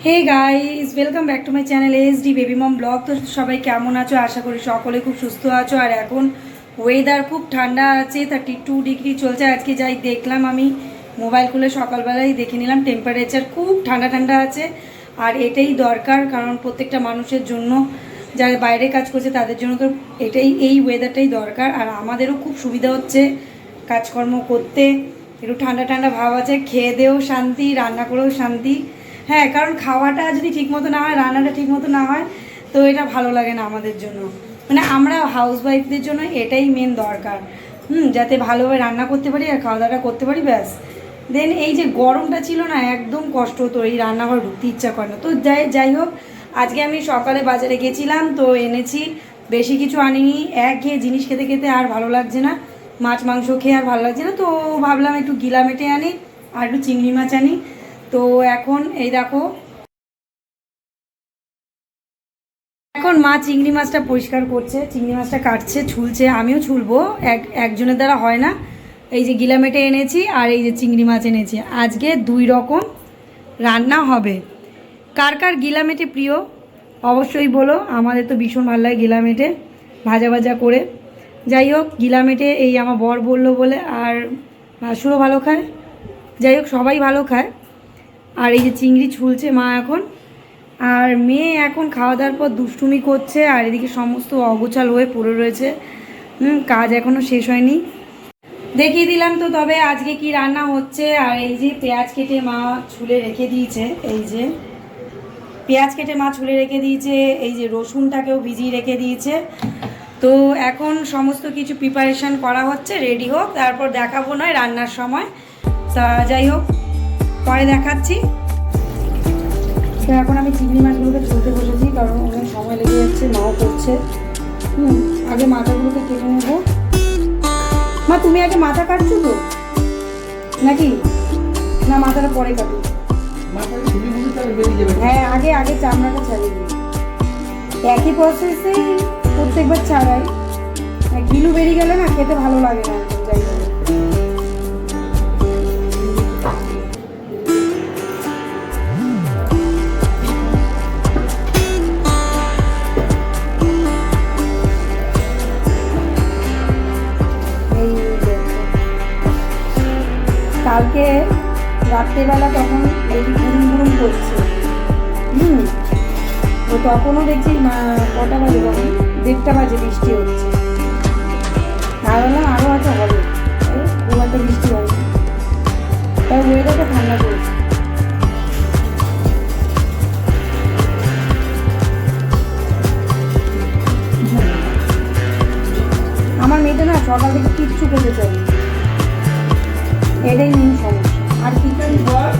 Hey guys, welcome back to my channel SD baby mom vlog. তো সবাই কেমন আছো? আশা করি সকলে খুব সুস্থ আছো। আর এখন ওয়েদার খুব ঠান্ডা আছে, 32 ডিগ্রি চলছে। আজকে যাই দেখলাম, আমি মোবাইল খুলে সকালবেলায় দেখে নিলাম টেম্পারেচার খুব ঠান্ডা ঠান্ডা আছে। আর এটাই দরকার, কারণ প্রত্যেকটা মানুষের জন্য, যারা বাইরে কাজ করছে তাদের জন্য তো এই ওয়েদারটাই দরকার। আর আমাদেরও খুব সুবিধা হচ্ছে কাজকর্ম করতে, একটু ঠান্ডা ঠান্ডা ভাব আছে, খেয়ে দেও শান্তি, রান্না করেও শান্তি। হ্যাঁ, কারণ খাওয়াটা যদি ঠিকমতো না হয়, রান্নাটা ঠিকমতো না হয়, তো এটা ভালো লাগে না আমাদের জন্য। মানে আমরা হাউসওয়াইফদের জন্য এটাই মেন দরকার, যাতে ভালোভাবে রান্না করতে পারি আর খাওয়া দাওয়াটা করতে পারি, ব্যাস। দেন এই যে গরমটা ছিল না, একদম কষ্ট হতো, এই রান্নাঘর ঢুকতে ইচ্ছা করে না। তো যাই হোক, আজকে আমি সকালে বাজারে গেছিলাম, তো এনেছি, বেশি কিছু আনিনি। একঘেয়ে জিনিস খেতে খেতে আর ভালো লাগছে না, মাছ মাংস খেয়ে আর ভালো লাগছে না। তো ভাবলাম একটু গিলা মেটে আনি আর একটু চিংড়ি মাছ আনি। তো এখন এই দেখো, এখন মা চিংড়ি মাছটা পরিষ্কার করছে, চিংড়ি মাছটা কাটছে, ছুলছে, আমিও ছুলবো, একজনের দ্বারা হয় না। এই যে গিলা মেটে এনেছি আর এই যে চিংড়ি মাছ এনেছি, আজকে দুই রকম রান্না হবে। কার কার গিলা মেটে প্রিয় অবশ্যই বলো, আমাদের তো ভীষণ ভালো লাগে গিলা মেটে ভাজা ভাজা করে। যাই হোক, গিলা মেটে এই আমার বর বললো বলে, আর ভাসুরও ভালো খায়, যাই হোক সবাই ভালো খায়। আর এই যে চিংড়ি ছুলছে মা এখন, আর মেয়ে এখন খাওয়া দাওয়ার পর দুষ্টুমি করছে, আর এদিকে সমস্ত অগোছাল হয়ে পড়ে রয়েছে, কাজ এখনও শেষ হয়নি। দেখিয়ে দিলাম তো তবে আজকে কি রান্না হচ্ছে। আর এই যে পেঁয়াজ কেটে মা ছুলে রেখে দিয়েছে, এই যে পেঁয়াজ কেটে মা ছুলে রেখে দিয়েছে, এই যে রসুনটাকেও ভিজিয়ে রেখে দিয়েছে। তো এখন সমস্ত কিছু প্রিপারেশান করা হচ্ছে, রেডি হোক, তারপর দেখাবো নয় রান্নার সময়। তা যাই হোক, পরে দেখাচ্ছি। তো এখন আমি চিংড়ি মাছগুলোকে ছুলতে বসেছি, কারণ অনেক সময় লেগে যাচ্ছে, মাও করছে। আগে মাথাগুলোকে কেটে নেবো। মা, তুমি আগে মাথা কাটছো তো নাকি? না, মাথাটা পরে কাটো। হ্যাঁ, আগে চামড়াটা ছাড়িয়ে দিই। একই প্রসেসেই প্রত্যেকবার ছাড়াই, গিলু বেরিয়ে গেলে না খেতে ভালো লাগে না। যাই হোক, কালকে রাত্রেবেলা তখন বেবি গুরুম করছে, তো তখনও দেখছি কটা বাজে, তখন 1:30 বাজে, বৃষ্টি হচ্ছে। আর বললাম আরও হয়তো হবে, খুব একটা বৃষ্টি হয়নি, তাই ওয়েদারটা ঠান্ডা করেছে। আমার মেয়েটা না সকাল থেকে কিচ্ছু খেতে চাই, এটাই মেন সমস্যা। আর কি করি বল,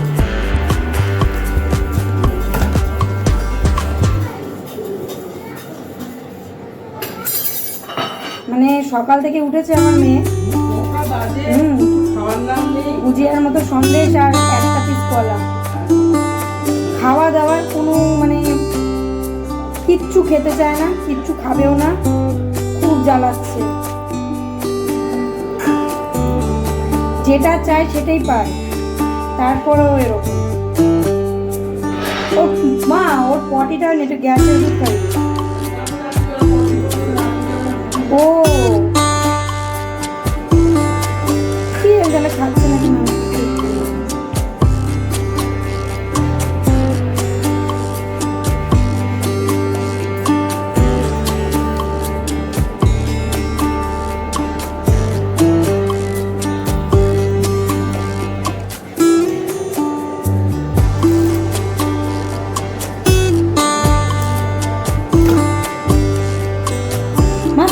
মানে সকাল থেকে উঠেছে আমার মেয়ে, গুজিয়ার মতো সন্দেশ আর একটা পিস কলা, খাওয়া দাওয়ার কোনো মানে কিচ্ছু খেতে চায় না, কিচ্ছু খাবেও না, খুব জ্বালাচ্ছে। যেটা চায় সেটাই পায়, তারপরেও এরকম। ও মা, ওর পটিটা একটু গ্যাসের দুধ খাই। ও কি গেলে খাচ্ছে নাকি মা?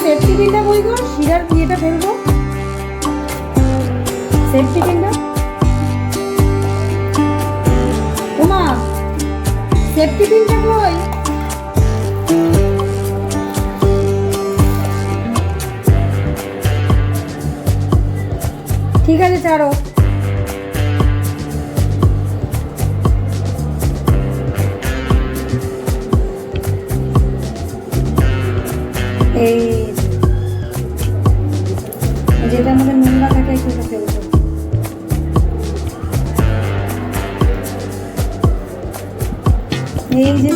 সেফটি পিনটা বই গো, শিরার ইয়েটা ফেলবো, সেফটি পিনটা। ওমা, সেফটি পিনটা কই? ঠিক আছে, ছাড়ো। এই যেটার মধ্যে নোংরা থাকে সেটা ফেলবো। এই যে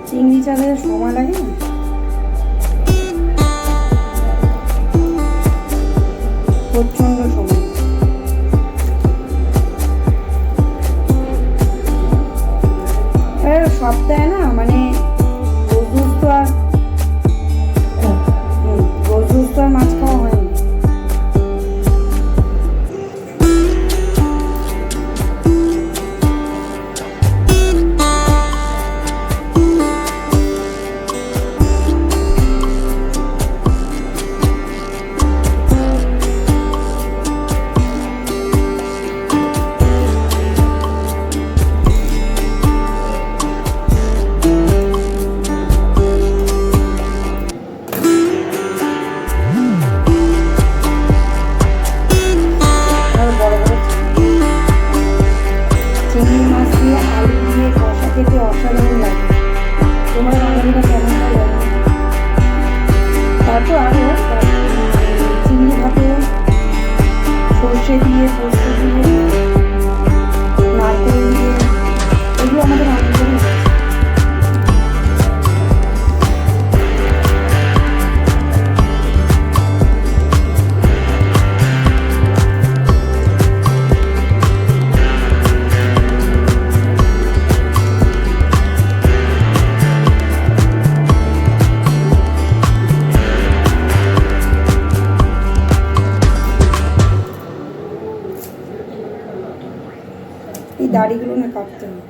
চিংড়ি চালের সময় লাগে না, প্রচণ্ড সময়। সপ্তাহে না মানে রোজ তো আর মাছ খাওয়া হয় না। অসাধারণ লাগে। তোমার বাঙালিটা কেমন লাগে? তারপর আরও চিংড়ি ভাতে সর্ষে দিয়ে, পোস্ত দিয়ে, নারকেল দিয়ে, এগুলো আমাদের আনন্দ। এই দাড়িগুলো না কাটতে হবে,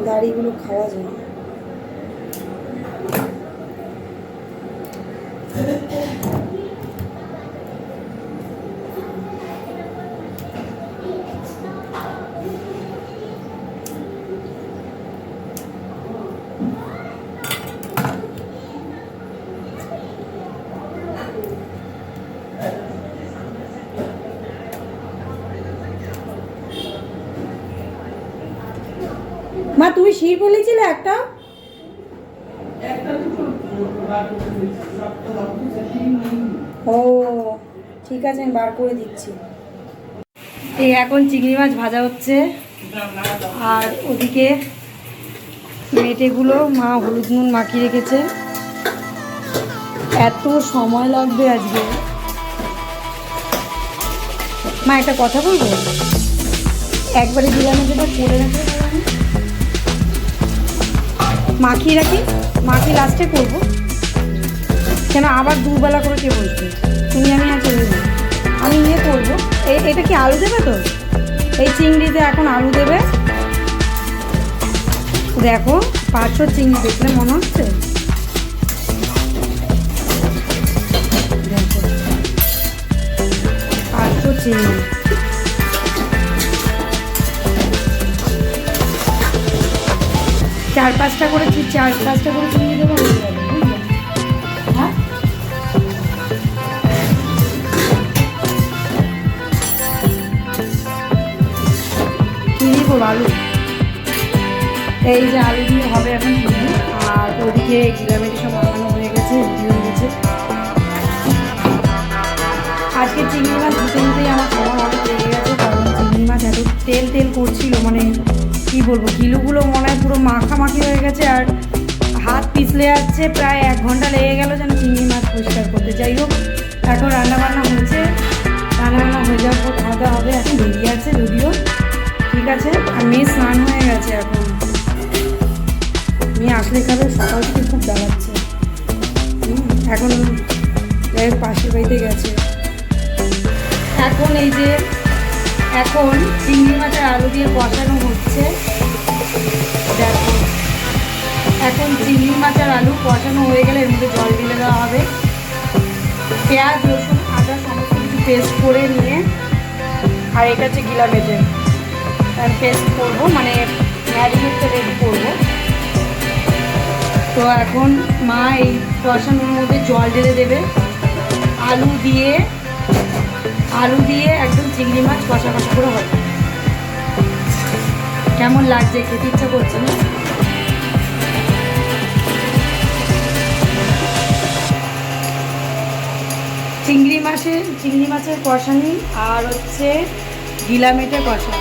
দাড়িগুলো খাওয়া যায় না। মা তুমি শির বলেছিলে একটা, ও ঠিক আছে আমি বার করে দিচ্ছি। এই এখন চিংড়ি মাছ ভাজা হচ্ছে, আর ওদিকে মেটেগুলো মা হলুদ নুন মাখিয়ে রেখেছে। এত সময় লাগবে আজকে। মা একটা কথা বলবো, একবারে দিলাম যেটা করে রাখবে, মাখিয়ে রাখি, মাখি লাস্টে করবো কেন আবার দুবেলা করে কে বলছে? তুমি আমি আর চলে যাবো, আমি নিয়ে করবো। এটা কি আলু দেবে তো? এই চিংড়িতে এখন আলু দেবে। দেখো 500 চিংড়ি দেখলে মনে হচ্ছে, দেখো 500 চিংড়ি। চার পাঁচটা করে চিংড়ি দেবো, হ্যাঁ কি দিব? আলু, এই যে আলু দিয়ে হবে এখন চিংড়ি। আর ওদিকে গিলামেটি সব বানানো হয়ে গেছে, রেডি হয়ে গেছে। আজকে চিংড়ি মাছ ধুতেই আমার সময় অনেক লেগে গেছে, কারণ চিংড়ি মাছ এত তেল করছিল, মানে কি বলবো, কিলোগুলো মনে হয় পুরো মাখামাখি হয়ে গেছে, আর হাত পিছলে যাচ্ছে। প্রায় 1 ঘন্টা লেগে গেল যেন চিংড়ি মাছ পরিষ্কার করতে। যাই হোক, এখন রান্নাবান্না হয়েছে, রান্নাবান্না হয়ে যাওয়ার পর খাওয়া দাওয়া হবে। এখন দেরি আছে যদিও, ঠিক আছে। আর মেয়ে স্নান হয়ে গেছে, এখন মেয়ে আসলে খাবে, সকাল থেকে খুব জ্বালাচ্ছে। এখন যাই হোক পাশের বাড়িতে গেছে। এখন এই যে এখন চিংড়ি মাছের আলু দিয়ে কষানো হচ্ছে। দেখো এখন চিংড়ি মাছের আলু কষানো হয়ে গেলে এর মধ্যে জল ঢেলে দেওয়া হবে। পেঁয়াজ, রসুন, আদা সমস্ত কিছু পেস্ট করে নিয়ে, আর এটা হচ্ছে গিলামেটে পেস্ট করবো, মানে ম্যারিনেটটা রেডি করবো। তো এখন মা এই কষানোর মধ্যে জল ঢেলে দেবে। আলু দিয়ে একদম চিংড়ি মাছ কষা করে হবে। কেমন লাগছে? খেতে ইচ্ছা করছে না? চিংড়ি মাছের কষানি আর হচ্ছে গিলামেটে কষা।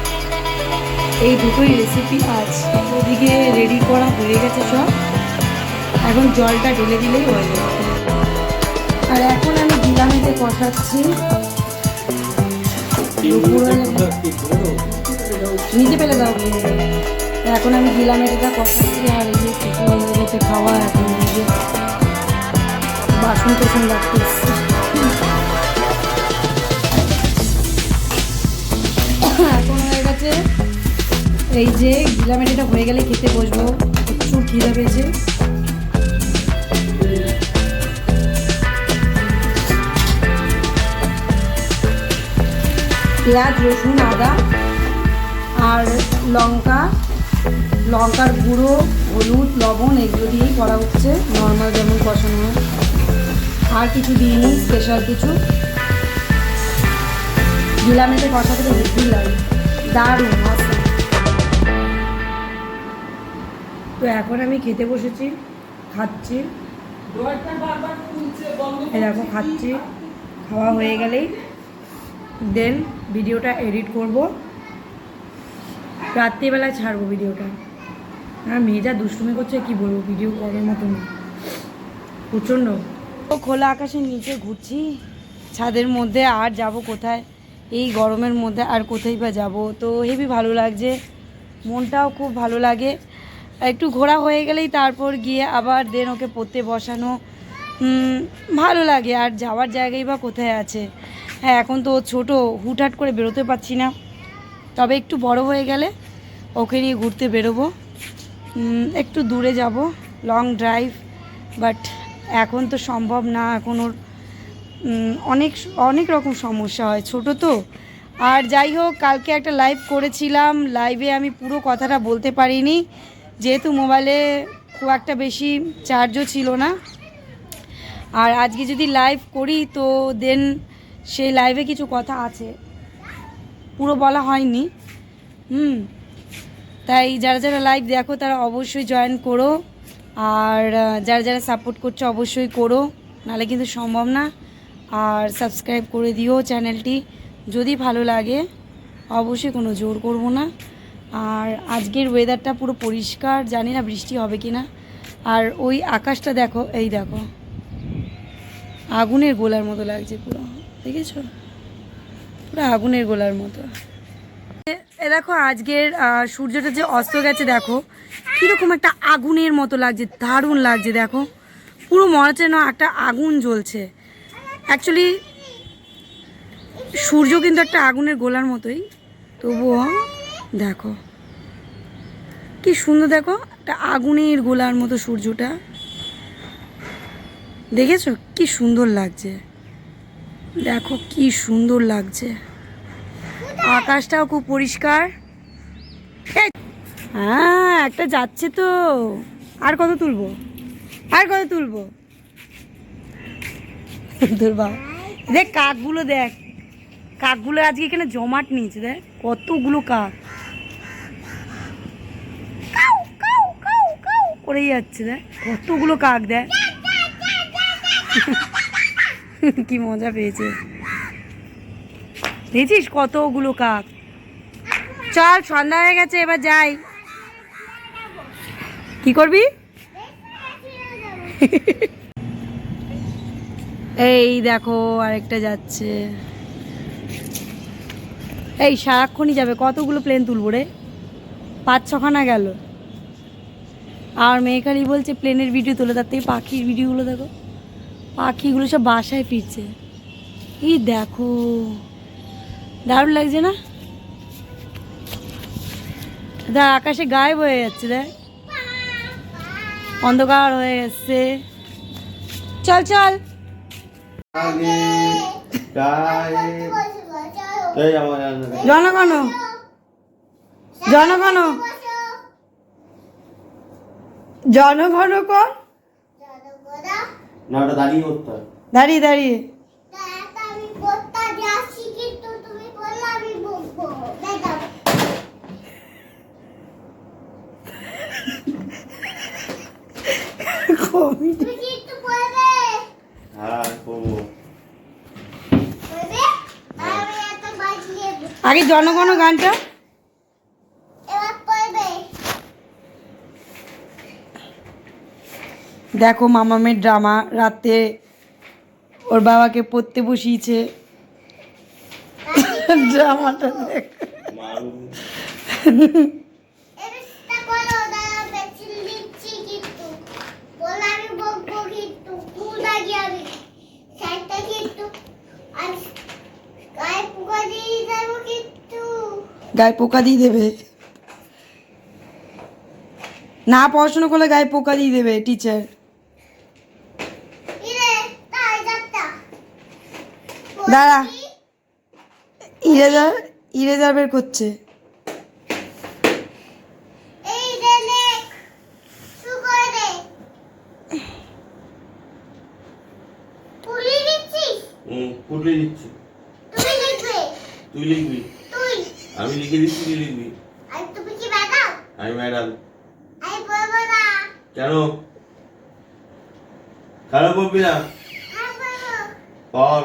এই দুটোই রেসিপি আজ ওদিকে রেডি করা হয়ে গেছে সব, এখন জলটা ঢেলে দিলেই হয়ে যাবে। আর এখন আমি গিলামেতে কষাচ্ছি, নিচে ফেলে দাও। এখন আমি গিলামেটা কষাচ্ছি আর এই যে কিছু হয়ে গেছে খাওয়া, এখন এই যে বাসন টাসন রাখতে এসছি। এখন হয়ে গেছে এই যে গিলামেটিটা হয়ে গেলে খেতে বসবো, প্রচুর খিদে পেয়েছে। পেঁয়াজ, রসুন, আদা আর লঙ্কার গুঁড়ো, হলুদ, লবণ এগুলো দিয়েই করা হচ্ছে, নর্মাল যেমন কষানো হয়। আর কিছু দিইনি, স্পেশাল কিছু। গিলামেতে কষাতে তো হেভি লাগে, দারুণ আছে। তো এখন আমি খেতে বসেছি, খাচ্ছি। এরকম খাচ্ছি, খাওয়া হয়ে গেলেই দেন ভিডিওটা এডিট করব, রাত্রিবেলায় ছাড়বো ভিডিওটা। আর মেয়ে যা দুষ্টুমি করছে কি বলবো, ভিডিও করার মতো না, প্রচণ্ড। খোলা আকাশের নিচে ঘুরছি ছাদের মধ্যে, আর যাব কোথায় এই গরমের মধ্যে, আর কোথায় বা যাব। তো হেবি ভালো লাগছে, মনটাও খুব ভালো লাগে। একটু ঘোরা হয়ে গেলেই তারপর গিয়ে আবার দেন ওকে পড়তে বসানো, ভালো লাগে। আর যাওয়ার জায়গায় বা কোথায় আছে। হ্যাঁ, এখন তো ছোটো, হুটহাট করে বেরোতে পারছি না, তবে একটু বড় হয়ে গেলে ওকে নিয়ে ঘুরতে বেরোবো, একটু দূরে যাব, লং ড্রাইভ। বাট এখন তো সম্ভব না, এখন ওর অনেক রকম সমস্যা হয়, ছোট তো। আর যাই হোক, কালকে একটা লাইভ করেছিলাম, লাইভে আমি পুরো কথাটা বলতে পারিনি, যেহেতু মোবাইলে খুব একটা বেশি চার্জও ছিল না। আর আজকে যদি লাইভ করি তো দেন সেই লাইভে কিছু কথা আছে, পুরো বলা হয়নি। তাই যারা যারা লাইভ দেখো তারা অবশ্যই জয়েন করো, আর যারা যারা সাপোর্ট করছো অবশ্যই করো, নাহলে কিন্তু সম্ভব না। আর সাবস্ক্রাইব করে দিও চ্যানেলটি, যদি ভালো লাগে, অবশ্যই কোনো জোর করব না। আর আজকের ওয়েদারটা পুরো পরিষ্কার, জানি না বৃষ্টি হবে কি না। আর ওই আকাশটা দেখো, এই দেখো, আগুনের গোলার মতো লাগছে পুরো, দেখেছো, পুরো আগুনের গোলার মতো। এ দেখো আজকের সূর্যটা যে অস্ত গেছে, দেখো কীরকম একটা আগুনের মতো লাগছে, দারুণ লাগছে। দেখো পুরো মনে হচ্ছে না একটা আগুন জ্বলছে। অ্যাকচুয়ালি সূর্য কিন্তু একটা আগুনের গোলার মতোই, তবুও দেখো কি সুন্দর, দেখো একটা আগুনের গোলার মতো সূর্যটা, দেখেছো কি সুন্দর লাগছে, দেখো কি সুন্দর লাগছে। আকাশটাও খুব পরিষ্কার। হ্যাঁ, একটা যাচ্ছে তো, আর কত তুলবো, আর কত তুলবো তোর বাবা। দেখ কাকগুলো, দেখ কাকগুলো আজকে এখানে জমাট নিয়েছে, দেখ কতগুলো কাক করেই যাচ্ছে, দেখ কতগুলো কাক, দেখ কি মজা পেয়েছে, দেখছিস কতগুলো কাক। চল সন্ধ্যা হয়ে গেছে, এবার যাই। কি করবি? এই দেখো আরেকটা যাচ্ছে, এই সারাক্ষণই যাবে, কতগুলো প্লেন তুলবো রে, 5-6খানা গেল। আর মেয়েখালি বলছে প্লেনের ভিডিও তোলে, তার থেকে পাখির ভিডিওগুলো দেখো, পাখিগুলো সব বাসায় ফিরছে। এই দেখো দারুণ লাগছে না, দেখ আকাশে গায়েব হয়ে যাচ্ছে, দেখ অন্ধকার হয়ে গেছে। চল চল, জনগণ জনগণ জনগণ কর, দাঁড়িয়ে দাঁড়িয়ে আগে জনগণ গানটা দেখো মামামের ড্রামা, রাতে ওর বাবাকে পড়তে বসিয়েছে। ড্রামাটা দেখ। গায়ে পোকা দিয়ে দেবে, না পড়াশোনা করলে গায়ে পোকা দিয়ে দেবে টিচার। দাঁড়া, ইরেজার বের করছে। তুই লিখবি, আমি লিখে দিচ্ছি, তুই লিখবি। আমি ম্যাডাম। কেন খারাপ বলবি না? পর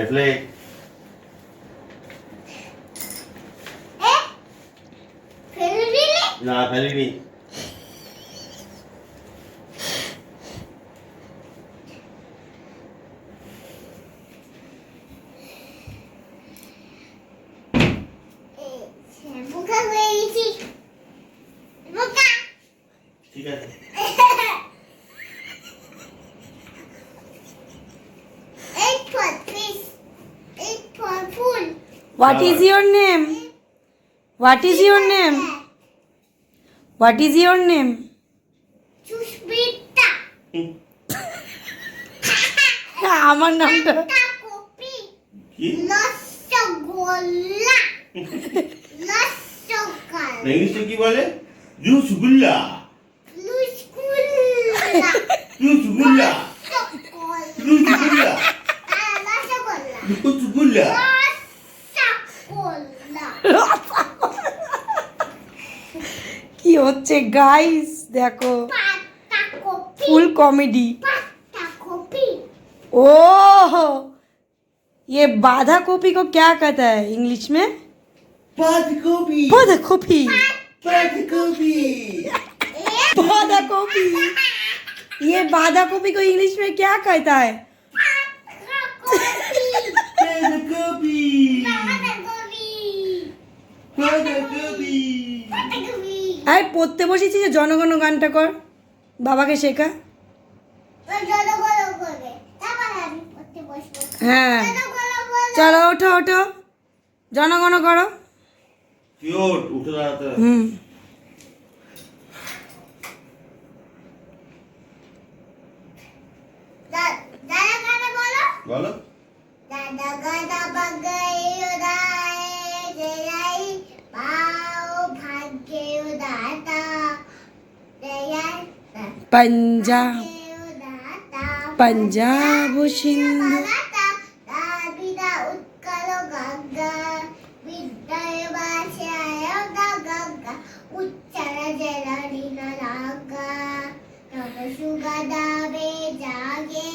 এফলে না ফেলিনি। ঠিক আছে। What is your name? What is your name? What is your name? আমার নামটা কি ইংলিশে কি বলে? রসগোল্লা। রসগোল্লা। রসগোল্লা। রসগোল্লা। কি হচ্ছে গাইস, দেখো ফুল कॉमेडी। ओह, ये बाधा कॉपी को क्या कहता है इंग्लिश में? बाधा कॉपी। बाधा कॉपी। बाधा कॉपी। बाधा कॉपी। ये बाधा कॉपी को इंग्लिश में क्या कहता है? बाधा कॉपी। बाधा कॉपी। আরে পড়তে বসেছি যে জনগণ গানটা কর, বাবাকে শেখা। হ্যাঁ চলো ওঠো ওঠো, জনগণ করো। কিউট উঠে দাঁড়াতে। বলো। दादा गादा बगई उदाए जय पाओ भाग्य उदाता जय पंजाब उदाता पंजाब सिंधु दाबिदा उत्कल गंगा विद्याय भाषाय गंगा उच्चार जलनी नागा तब सुगदा बे जागे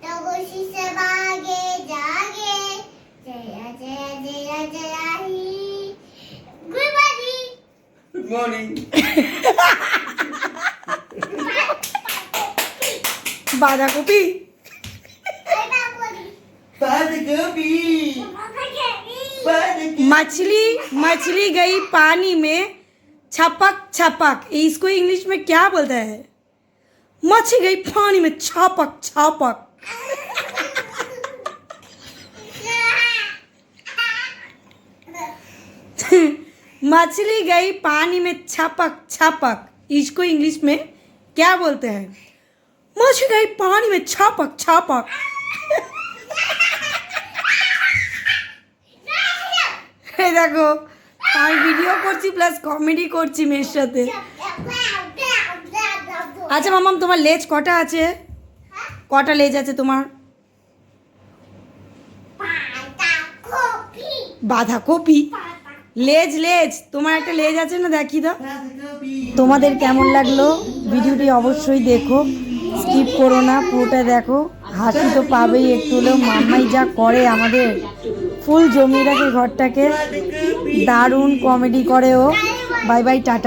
तब शिष्य भागे जागे जय जय जय जय ही गुड मॉर्निंग। Good morning. बाधा कॉपी। मछली मछली गई पानी में छपक छपक, इसको इंग्लिश में क्या बोलता है? मछली गई पानी में छपक छपक। मछली गई पानी में छपक छपक, इसको इंग्लिश में क्या बोलते हैं? मछली गई पानी में छपक छपक। এই দেখো আমি ভিডিও করছি প্লাস কমেডি করছি মেয়ের সাথে। আচ্ছা মামাম, তোমার লেজ কটা আছে? কটা লেজ আছে তোমার? বাঁধাকপি লেজ লেজ তোমার একটা লেজ আছে না, দেখি দাও। তোমাদের কেমন লাগলো ভিডিওটি অবশ্যই দেখো, স্কিপ করো না, পুরোটা দেখো। হাসি তো পাবেই একটু হলেও। মাম্মাই যা করে আমাদের, ফুল জমিয়ে রাখে ঘরটাকে, দারুণ কমেডি করে ও। Bye bye, tata.